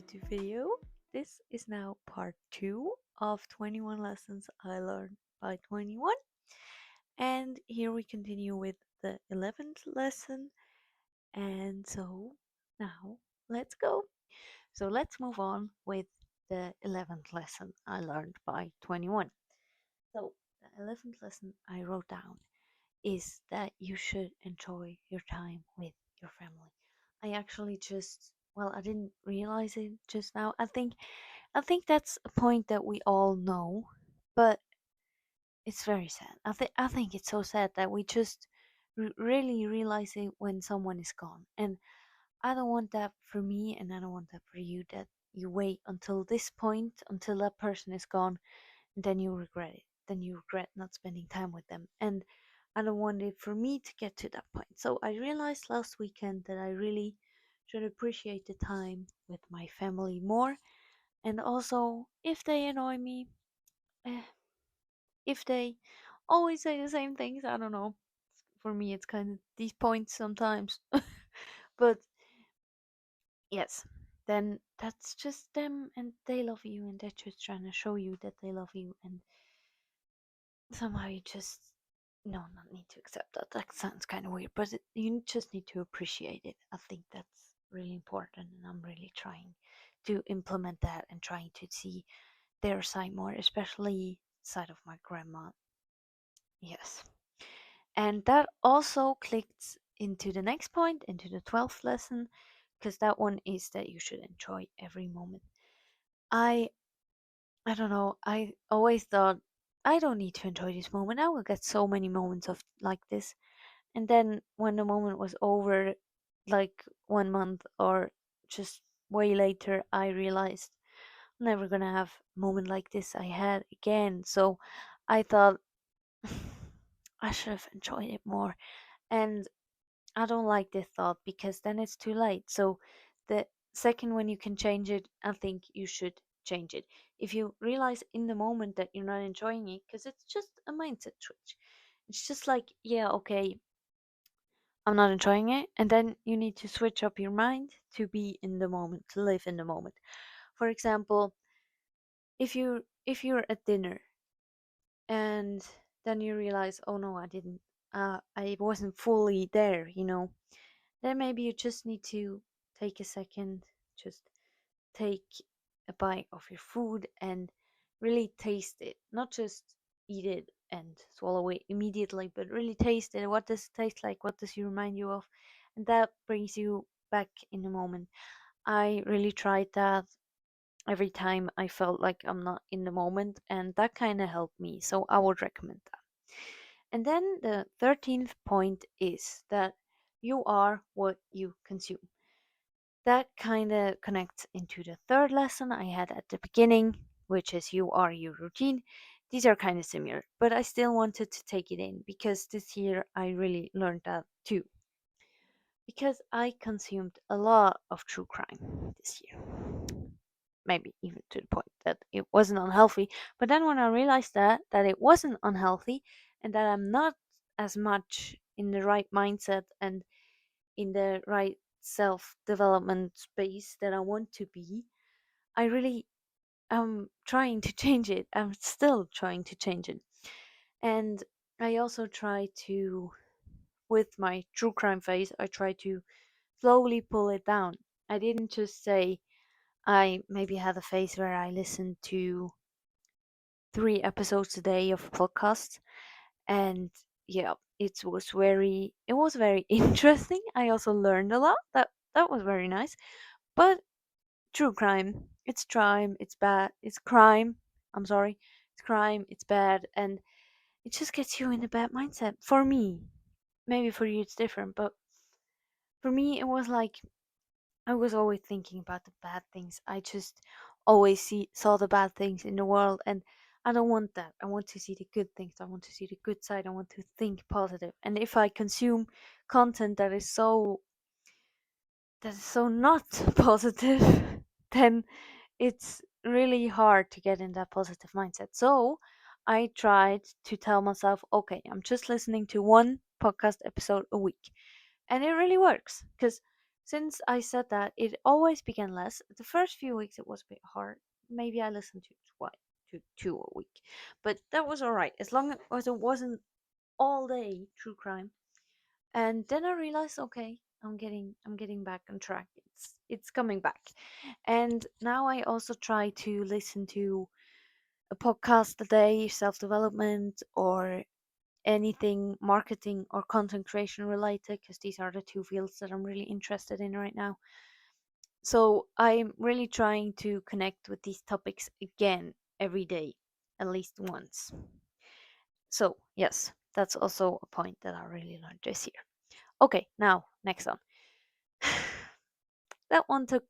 YouTube video. This is now part 2 of 21 lessons I learned by 21. And here we continue with the 11th lesson. And so now let's go. So let's move on with the 11th lesson I learned by 21. So the 11th lesson I wrote down is that you should enjoy your time with your family. I actually I didn't realize it just now. I think that's a point that we all know, but it's very sad. I think it's so sad that we just really realize it when someone is gone. And I don't want that for me, and I don't want that for you, that you wait until this point, until that person is gone, and then you regret it. Then you regret not spending time with them. And I don't want it for me to get to that point. So I realized last weekend that I really should appreciate the time with my family more. And also, if they annoy me, eh, if they always say the same things, I don't know. For me, it's kind of these points sometimes. But yes, then that's just them and they love you and they're just trying to show you that they love you. And somehow you just not need to accept that. That sounds kind of weird, but you just need to appreciate it. I think that's really important, and I'm really trying to implement that and trying to see their side more, especially side of my grandma. Yes, and that also clicked into the next point, into the 12th lesson, because that one is that you should enjoy every moment. I I don't know. I always thought I don't need to enjoy this moment. I will get so many moments of like this. And then when the moment was over, like 1 month or just way later, I realized I'm never gonna have a moment like this I had again. So I thought I should have enjoyed it more. And I don't like this thought because then it's too late. So the second when you can change it, I think you should change it. If you realize in the moment that you're not enjoying it, because it's just a mindset switch. It's just like, yeah, okay, I'm not enjoying it. And then you need to switch up your mind to be in the moment, to live in the moment. For example, if you're at dinner and then you realize, oh no, I wasn't fully there, then maybe you just need to take a second, just take a bite of your food and really taste it. Not just eat it and swallow it immediately, but really taste it. What does it taste like? What does it remind you of? And that brings you back in the moment. I really tried that every time I felt like I'm not in the moment, and that kind of helped me. So I would recommend that. And then the 13th point is that you are what you consume. That kind of connects into the third lesson I had at the beginning, which is you are your routine. These are kind of similar, but I still wanted to take it in because this year I really learned that too. Because I consumed a lot of true crime this year. Maybe even to the point that it wasn't unhealthy. But then when I realized that it wasn't unhealthy and that I'm not as much in the right mindset and in the right self development space that I want to be, I really am trying to change it. I'm still trying to change it. And I also try to, with my true crime phase, I try to slowly pull it down. I didn't just say I maybe had a phase where I listened to 3 episodes a day of podcasts, and yeah, it was very interesting. I also learned a lot. That was very nice. But true crime, it's bad, it's crime. I'm sorry, it's crime, it's bad, and it just gets you in a bad mindset. For me, maybe for you it's different, but for me it was like I was always thinking about the bad things. I just always saw the bad things in the world, and I don't want that. I want to see the good things. I want to see the good side. I want to think positive. And if I consume content that is so not positive, then it's really hard to get in that positive mindset. So I tried to tell myself, okay, I'm just listening to one podcast episode a week. And it really works because since I said that, it always began less. The first few weeks it was a bit hard. Maybe I listened to twice, to two a week, but that was all right as long as it wasn't all day true crime. And then I realized, okay, I'm getting back on track. It's coming back, and now I also try to listen to a podcast a day, self development, or anything marketing or content creation related, because these are the two fields that I'm really interested in right now. So I'm really trying to connect with these topics again every day, at least once. So, yes, that's also a point that I really learned this year. Okay, now, next one. That one took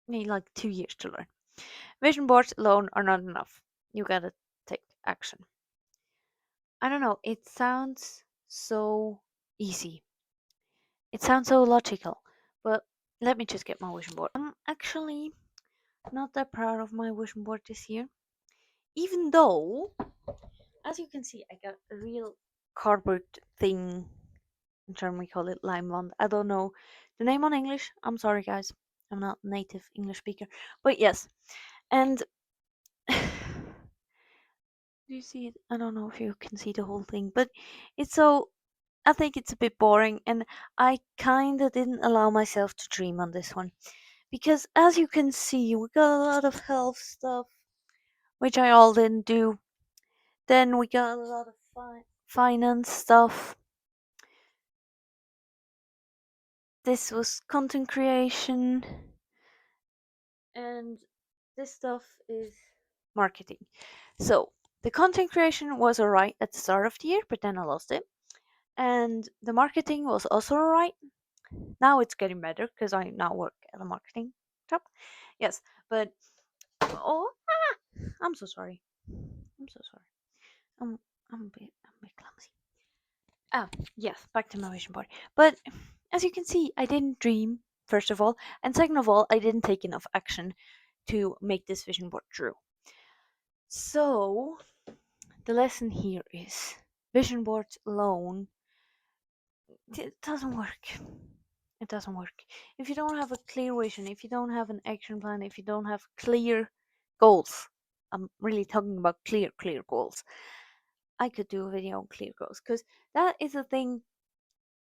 me like 2 years to learn. Vision boards alone are not enough. You gotta take action. I don't know, it sounds so easy. It sounds so logical, but let me just get my vision board. I'm actually not that proud of my vision board this year. Even though, as you can see, I got a real cardboard thing. In German, we call it Leinwand. I don't know the name on English. I'm sorry, guys. I'm not native English speaker. But yes. And do you see it? I don't know if you can see the whole thing, but it's so. I think it's a bit boring, and I kinda didn't allow myself to dream on this one. Because as you can see, we got a lot of health stuff, which I all didn't do. Then we got a lot of finance stuff. This was content creation, and this stuff is marketing. So the content creation was alright at the start of the year, but then I lost it. And the marketing was also alright. Now it's getting better because I now work at a marketing job. Yes, but oh, I'm so sorry. I'm so sorry. I'm I'm a bit clumsy. Ah, yes, back to my vision board. But as you can see, I didn't dream, first of all, and second of all, I didn't take enough action to make this vision board true. So, the lesson here is vision boards alone, it doesn't work. It doesn't work. If you don't have a clear vision, if you don't have an action plan, if you don't have clear goals, I'm really talking about clear goals. I could do a video on clear goals because that is a thing.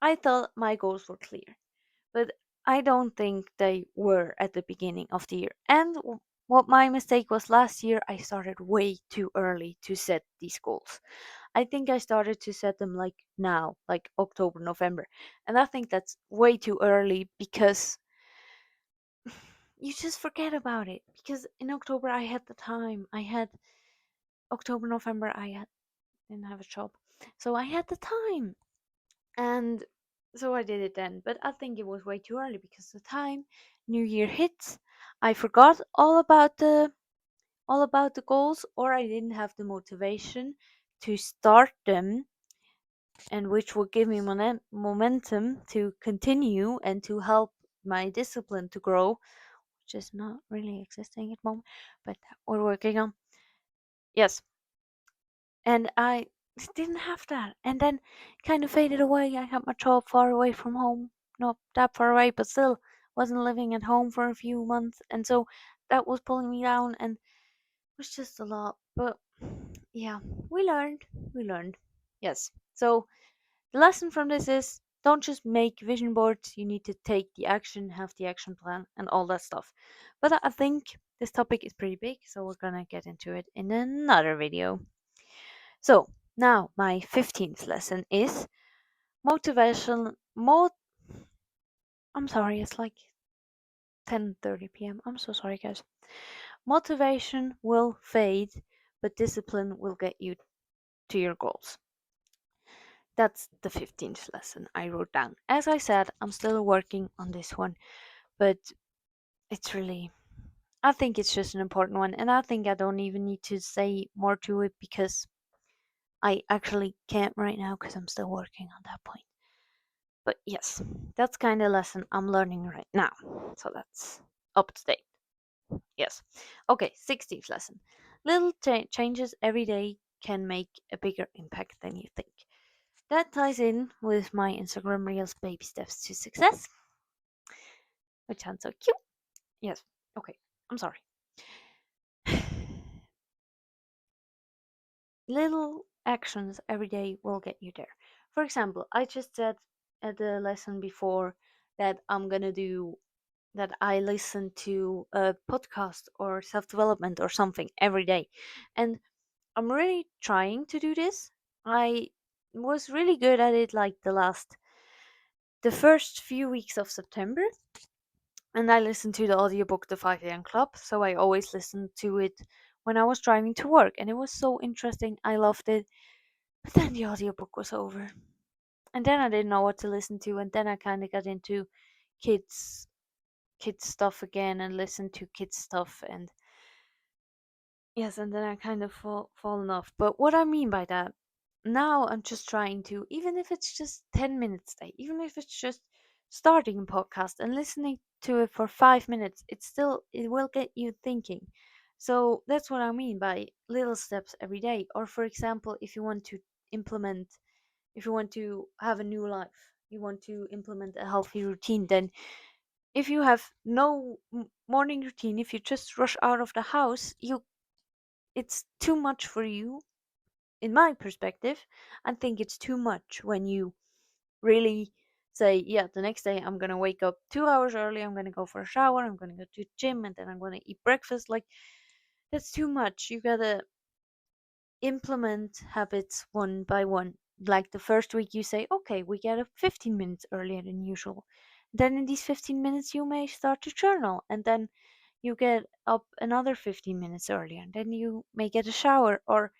I thought my goals were clear, but I don't think they were at the beginning of the year. And what my mistake was last year, I started way too early to set these goals. I think I started to set them like now, like October, November. And I think that's way too early because you just forget about it. Because in October I had the time. I had October, November, didn't have a job. So I had the time. And so I did it then. But I think it was way too early because the time New Year hits, I forgot all about the goals, or I didn't have the motivation to start them, and which will give me momentum to continue and to help my discipline to grow, which is not really existing at the moment, but we're working on. Yes, and I didn't have that, and then kind of faded away. I had my job far away from home, not that far away, but still wasn't living at home for a few months, and so that was pulling me down, and it was just a lot. But yeah, we learned. We learned. Yes. So the lesson from this is don't just make vision boards, you need to take the action, have the action plan, and all that stuff. But I think this topic is pretty big, so we're gonna get into it in another video. So, now my 15th lesson is motivation. I'm sorry, it's like 10:30 p.m. I'm so sorry, guys. Motivation will fade, but discipline will get you to your goals. That's the 15th lesson I wrote down. As I said, I'm still working on this one, but it's really, I think it's just an important one, and I think I don't even need to say more to it because I actually can't right now because I'm still working on that point. But yes, that's kind of lesson I'm learning right now. So that's up to date. Yes. Okay, 16th lesson. Little changes every day can make a bigger impact than you think. That ties in with my Instagram Reels baby steps to success. which sounds so cute. Yes. Okay. I'm sorry. Little actions every day will get you there. For example, I just said at the lesson before that I listen to a podcast or self development or something every day. And I'm really trying to do this. I was really good at it like the first few weeks of September, and I listened to the audiobook The 5 a.m. Club, so I always listened to it when I was driving to work, and it was so interesting. I loved it. But then the audiobook was over. And then I didn't know what to listen to, and then I kind of got into kids kids stuff again and listened to kids stuff, and yes, and then I kind of fallen off. But what I mean by that, now I'm just trying to, even if it's just 10 minutes a day, even if it's just starting a podcast and listening to it for 5 minutes, it will get you thinking. So that's what I mean by little steps every day. Or for example, implement, if you want to have a new life, you want to implement a healthy routine, then if you have no morning routine, if you just rush out of the house, it's too much for you. In my perspective, I think it's too much when you really say, yeah, the next day I'm gonna wake up 2 hours early, I'm gonna go for a shower, I'm gonna go to the gym, and then I'm gonna eat breakfast. Like, that's too much. You gotta implement habits one by one. Like the first week, you say, okay, we get up 15 minutes earlier than usual. Then in these 15 minutes, you may start to journal, and then you get up another 15 minutes earlier, and then you may get a shower, or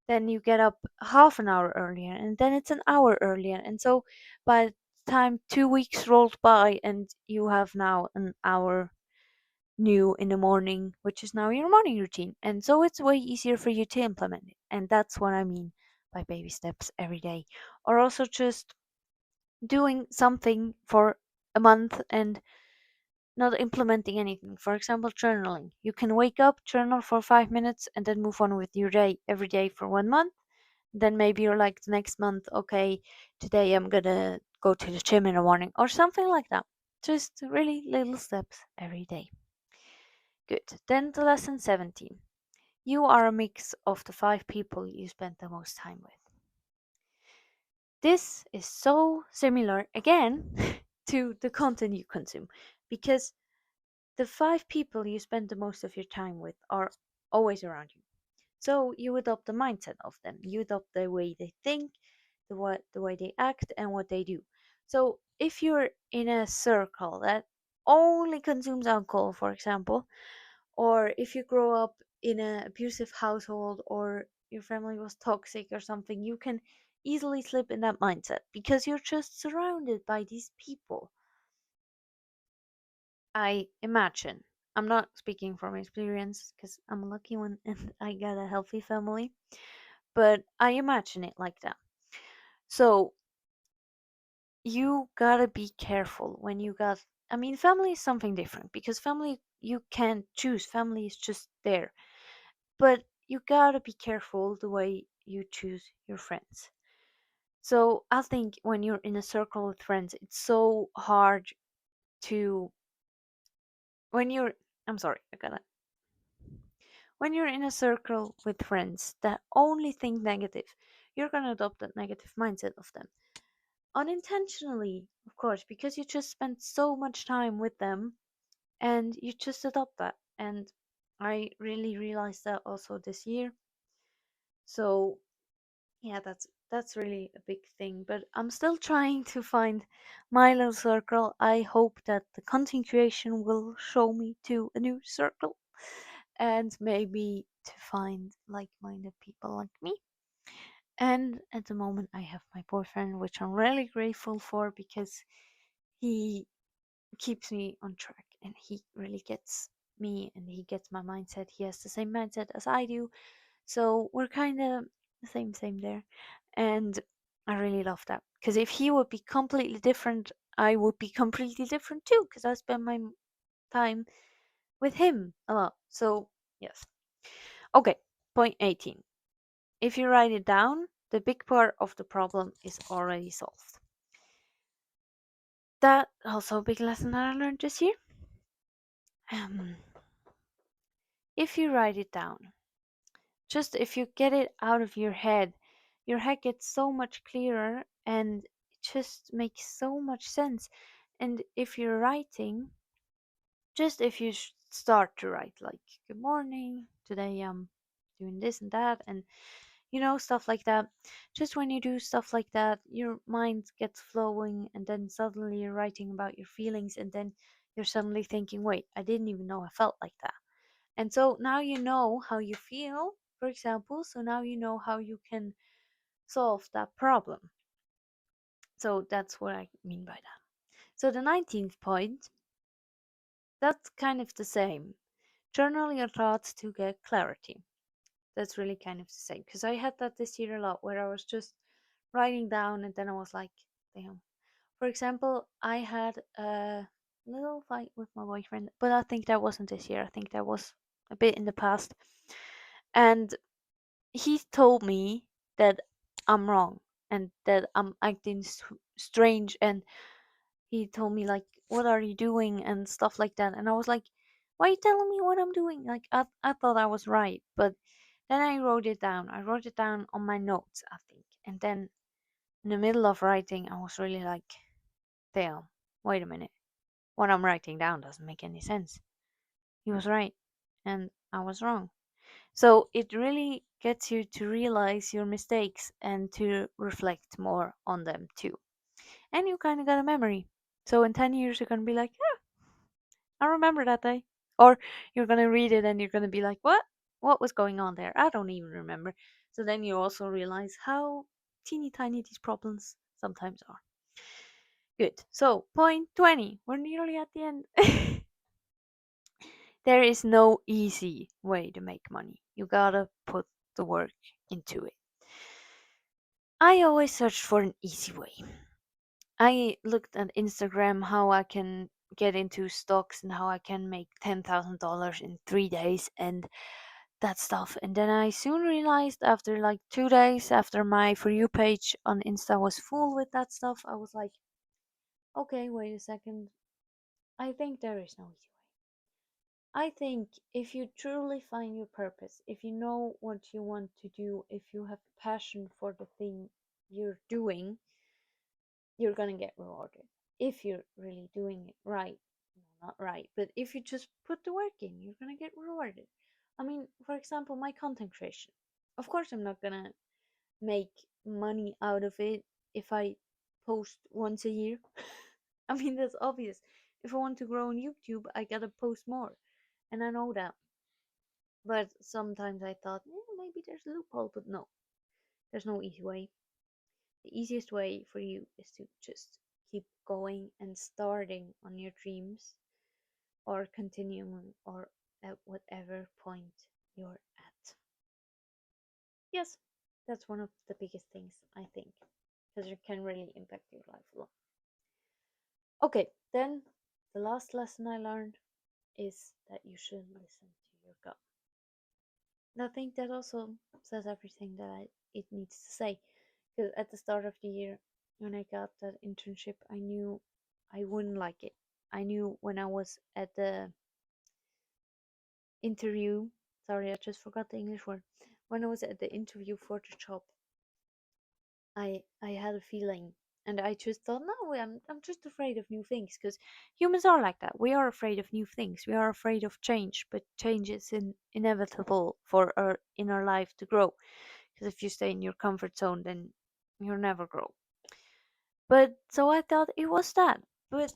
then you get up half an hour earlier, and then it's an hour earlier. And so by the time 2 weeks rolled by, and you have now an hour new in the morning, which is now your morning routine. And so it's way easier for you to implement it. And that's what I mean by baby steps every day. Or also just doing something for a month and not implementing anything. For example, journaling. You can wake up, journal for 5 minutes, and then move on with your day every day for 1 month. Then maybe you're like the next month, okay, today I'm gonna go to the gym in the morning or something like that. Just really little steps every day. Good. Then the lesson 17. You are a mix of the 5 people you spend the most time with. This is so similar again to the content you consume, because the 5 people you spend the most of your time with are always around you. So you adopt the mindset of them. You adopt the way they think, the way they act, and what they do. So if you're in a circle that only consumes alcohol, for example, or if you grow up in an abusive household, or your family was toxic or something, you can easily slip in that mindset because you're just surrounded by these people. I imagine. I'm not speaking from experience because I'm a lucky one and I got a healthy family, but I imagine it like that. So you gotta be careful when you got. I mean, family is something different because family you can't choose. Family is just there. But you gotta be careful the way you choose your friends. So I think when you're in a circle with friends, it's so hard to when you're I'm sorry, I gotta when you're in a circle with friends that only think negative, you're gonna adopt that negative mindset of them. Unintentionally, of course, because you just spent so much time with them and you just adopt that. And I really realized that also this year. So yeah, that's really a big thing. But I'm still trying to find my little circle. I hope that the content creation will show me to a new circle and maybe to find like-minded people like me. And at the moment, I have my boyfriend, which I'm really grateful for because he keeps me on track and he really gets me and he gets my mindset. He has the same mindset as I do. So we're kind of same there. And I really love that because if he would be completely different, I would be completely different too because I spend my time with him a lot. So, yes. Okay, point 18. If you write it down, the big part of the problem is already solved. That also a big lesson that I learned this year. um, if you write it down, just if you get it out of your head gets so much clearer and it just makes so much sense. And if you're writing, just if you start to write like, good morning, today I'm doing this and that, and stuff like that. Just when you do stuff like that, your mind gets flowing, and then suddenly you're writing about your feelings, and then you're suddenly thinking, wait, I didn't even know I felt like that. And so now you know how you feel, for example, so now you know how you can solve that problem. So that's what I mean by that. So the 19th point, that's kind of the same. Journal your thoughts to get clarity. That's really kind of the same, because I had that this year a lot, where I was just writing down and then I was like, damn. For example, I had a little fight with my boyfriend, but I think that wasn't this year. I think that was a bit in the past. And he told me that I'm wrong and that I'm acting strange. And he told me, like, what are you doing and stuff like that. And I was like, why are you telling me what I'm doing? Like, I thought I was right. But then I wrote it down. I wrote it down on my notes, I think. And then in the middle of writing, I was really like, damn, wait a minute. What I'm writing down doesn't make any sense. He was right, and I was wrong. So it really gets you to realize your mistakes and to reflect more on them too. And you kind of got a memory. So in 10 years, you're going to be like, yeah, I remember that day. Or you're going to read it and you're going to be like, what? What was going on there? I don't even remember. So then you also realize how teeny tiny these problems sometimes are. Good. So, point 20. We're nearly at the end. There is no easy way to make money. You gotta put the work into it. I always searched for an easy way. I looked at Instagram how I can get into stocks and how I can make $10,000 in 3 days and that stuff. And then I soon realized, after like 2 days after my For You page on Insta was full with that stuff, I was like, okay, wait a second. I think there is no easy way. I think if you truly find your purpose, if you know what you want to do, if you have passion for the thing you're doing, you're gonna get rewarded. If you're really doing it right, no, not right, but if you just put the work in, you're gonna get rewarded. I mean, for example, my content creation. Of course, I'm not gonna make money out of it if I post once a year. I mean, that's obvious. If I want to grow on YouTube, I gotta post more. And I know that. But sometimes I thought, maybe there's a loophole, but no, there's no easy way. The easiest way for you is to just keep going and starting on your dreams, or continuing, or at whatever point you're at. Yes, that's one of the biggest things, I think, because it can really impact your life a lot. Okay, then the last lesson I learned is that you should listen to your gut. And I think that also says everything that it needs to say. Because at the start of the year, when I got that internship, I knew I wouldn't like it. I knew when I was at the interview, sorry, I just forgot the English word. When I was at the interview for the job, I had a feeling, and I just thought, no, I'm just afraid of new things, because humans are like that. We are afraid of new things. We are afraid of change, but change is inevitable for our in our life to grow. Because if you stay in your comfort zone, then you'll never grow. But so I thought it was that. But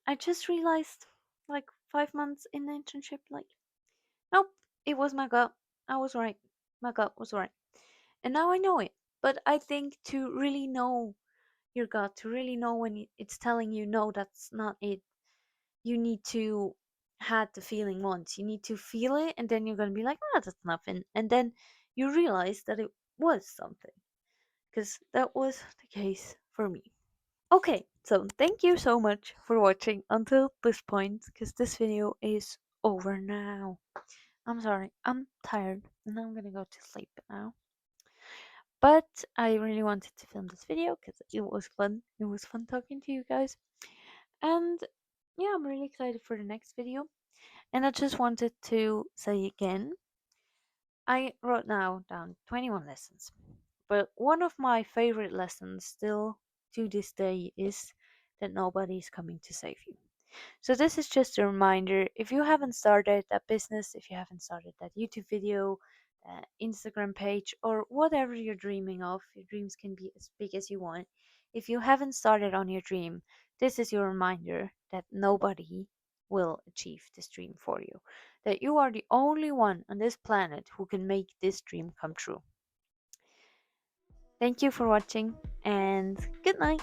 I just realized, like 5 months in the internship, like, nope, it was my gut. I was right. My gut was right. And now I know it. But I think to really know your gut, to really know when it's telling you, no, that's not it, you need to had the feeling once. You need to feel it, and then you're going to be like, ah, that's nothing. And then you realize that it was something. Because that was the case for me. Okay, so thank you so much for watching until this point, because this video is over now. I'm sorry, I'm tired and I'm gonna go to sleep now. But I really wanted to film this video because it was fun. It was fun talking to you guys. And yeah, I'm really excited for the next video. And I just wanted to say again, I wrote now down 21 lessons. But one of my favorite lessons still to this day is that nobody is coming to save you. So this is just a reminder, if you haven't started that business, if you haven't started that YouTube video, Instagram page, or whatever you're dreaming of, your dreams can be as big as you want. If you haven't started on your dream, this is your reminder that nobody will achieve this dream for you. That you are the only one on this planet who can make this dream come true. Thank you for watching and good night.